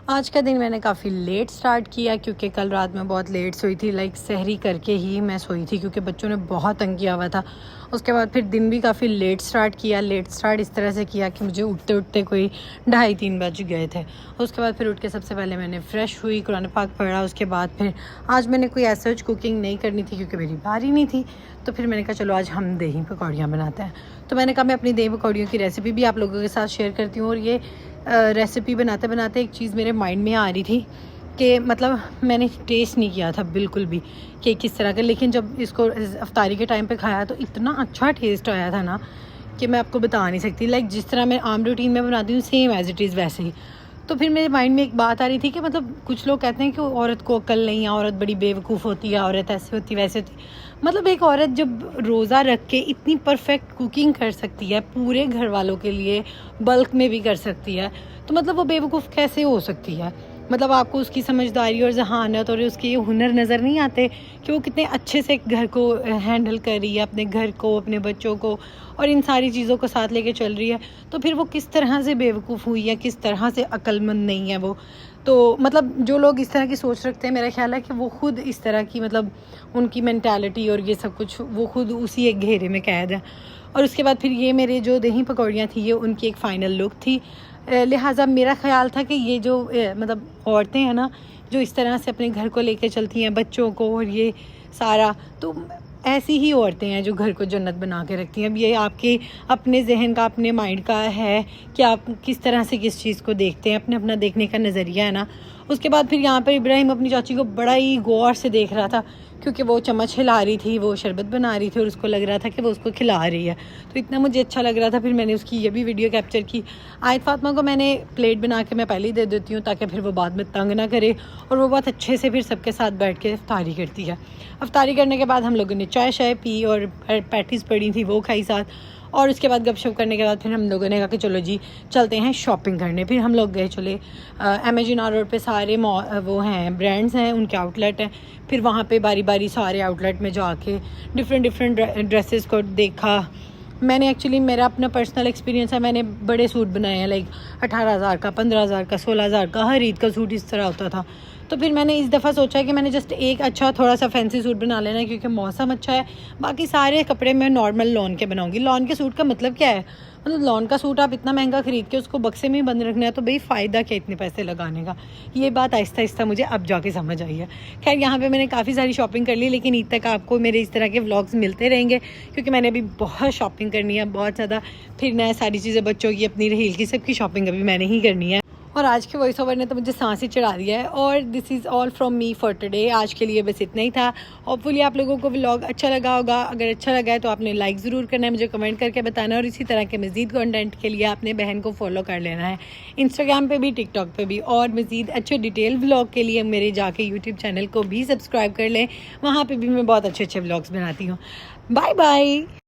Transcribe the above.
आज का दिन मैंने काफ़ी लेट स्टार्ट किया क्योंकि कल रात में बहुत लेट सोई थी। सहरी करके ही मैं सोई थी क्योंकि बच्चों ने बहुत तंग किया हुआ था। उसके बाद फिर दिन भी काफ़ी लेट स्टार्ट किया। लेट स्टार्ट इस तरह से किया कि मुझे उठते उठते कोई 2:30-3 बज गए थे। उसके बाद फिर उठ के सबसे पहले मैंने फ़्रेश हुई, कुरान पाक पढ़ा। उसके बाद फिर आज मैंने कोई ऐसा कुकिंग नहीं करनी थी क्योंकि मेरी बारी नहीं थी। तो फिर मैंने कहा चलो आज हम दही पकौड़ियाँ बनाते हैं। तो मैंने कहा मैं अपनी दही पकौड़ियों की रेसिपी भी आप लोगों के साथ शेयर करती हूँ। और ये रेसिपी बनाते बनाते एक चीज़ मेरे माइंड में आ रही थी कि मतलब मैंने टेस्ट नहीं किया था बिल्कुल भी कि किस तरह का, लेकिन जब इसको अफ्तारी के टाइम पे खाया तो इतना अच्छा टेस्ट आया था ना कि मैं आपको बता नहीं सकती। जिस तरह मैं आम रूटीन में बनाती हूँ सेम एज़ इट इज़ वैसे ही। तो फिर मेरे माइंड में एक बात आ रही थी कि मतलब कुछ लोग कहते हैं कि औरत को अक्ल नहीं है, औरत बड़ी बेवकूफ़ होती है, औरत ऐसे होती वैसे होती। मतलब एक औरत जब रोज़ा रख के इतनी परफेक्ट कुकिंग कर सकती है पूरे घर वालों के लिए, बल्क में भी कर सकती है, तो मतलब वो बेवकूफ़ कैसे हो सकती है। मतलब आपको उसकी समझदारी और जहानत और उसके ये हुनर नज़र नहीं आते कि वो कितने अच्छे से घर को हैंडल कर रही है, अपने घर को, अपने बच्चों को और इन सारी चीज़ों को साथ लेके चल रही है। तो फिर वो किस तरह से बेवकूफ़ हुई है, किस तरह से अक्लमंद नहीं है वो। तो मतलब जो लोग इस तरह की सोच रखते हैं, मेरा ख्याल है कि वो खुद इस तरह की मतलब उनकी मेंटालिटी और ये सब कुछ वो खुद उसी एक घेरे में कैद है। और उसके बाद फिर ये मेरे जो दही पकौड़ियाँ थी ये उनकी एक फ़ाइनल लुक थी। लिहाजा मेरा ख़्याल था कि ये जो मतलब औरतें हैं ना जो इस तरह से अपने घर को लेके चलती हैं, बच्चों को और ये सारा, तो ऐसी ही औरतें हैं जो घर को जन्नत बना के रखती हैं। अब ये आपके अपने जहन का, अपने माइंड का है कि आप किस तरह से किस चीज़ को देखते हैं, अपना देखने का नज़रिया है ना। उसके बाद फिर यहाँ पर इब्राहिम अपनी चाची को बड़ा ही गौर से देख रहा था क्योंकि वो चम्मच हिला रही थी, वो शरबत बना रही थी और उसको लग रहा था कि वो उसको खिला रही है। तो इतना मुझे अच्छा लग रहा था, फिर मैंने उसकी ये भी वीडियो कैप्चर की। आयत फातिमा को मैंने प्लेट बना के मैं पहले ही दे देती हूँ ताकि फिर वो बाद में तंग ना करे, और वो बहुत अच्छे से फिर सबके साथ बैठ के इफ्तारी करती है। इफ्तारी करने के बाद हम लोगों ने चाय शाय पी और पैटीज़ पड़ी थी वो खाई साथ। और उसके बाद गपशप करने के बाद फिर हम लोगों ने कहा कि चलो जी चलते हैं शॉपिंग करने। फिर हम लोग गए, चले अमेजिना रोड पे सारे वो हैं ब्रांड्स हैं, उनके आउटलेट हैं। फिर वहाँ पे बारी बारी सारे आउटलेट में जाके डिफरेंट ड्रेसेस को देखा। मैंने एक्चुअली मेरा अपना पर्सनल एक्सपीरियंस है, मैंने बड़े सूट बनाए हैं 18,000 का, 15,000 का, 16,000 का, हर ईद का सूट इस तरह होता था। तो फिर मैंने इस दफ़ा सोचा कि मैंने जस्ट एक अच्छा थोड़ा सा फैंसी सूट बना लेना है क्योंकि मौसम अच्छा है। बाकी सारे कपड़े मैं नॉर्मल लॉन के बनाऊंगी। लॉन के सूट का मतलब क्या है, मतलब लॉन का सूट आप इतना महंगा ख़रीद के उसको बक्से में ही बंद रखना है तो भाई फ़ायदा क्या इतने पैसे लगाने का। ये बात आहिस्ता आहिस्ता मुझे अब जाके समझ आई है। खैर यहाँ पे मैंने काफ़ी सारी शॉपिंग कर ली, लेकिन ईद तक आपको मेरे इस तरह के व्लॉग्स मिलते रहेंगे क्योंकि मैंने अभी बहुत शॉपिंग करनी है, बहुत ज़्यादा। फिर नया सारी चीज़ें, बच्चों की, अपनी रहील की, सबकी शॉपिंग अभी मैंने ही करनी है। और आज के वॉइस ओवर ने तो मुझे सांस ही चढ़ा दिया है। और this is all from me for today. आज के लिए बस इतना ही था। होपफुली आप लोगों को व्लॉग अच्छा लगा होगा। अगर अच्छा लगा है तो आपने लाइक ज़रूर करना है, मुझे कमेंट करके बताना है। और इसी तरह के मज़ीद कंटेंट के लिए आपने बहन को फॉलो कर लेना है इंस्टाग्राम पे भी, टिकटॉक पे भी। और मज़ीद अच्छे डिटेल व्लॉग के लिए मेरे जाके यूट्यूब चैनल को भी सब्सक्राइब कर लें, वहाँ पर भी मैं बहुत अच्छे अच्छे व्लॉग्स बनाती हूँ। Bye bye.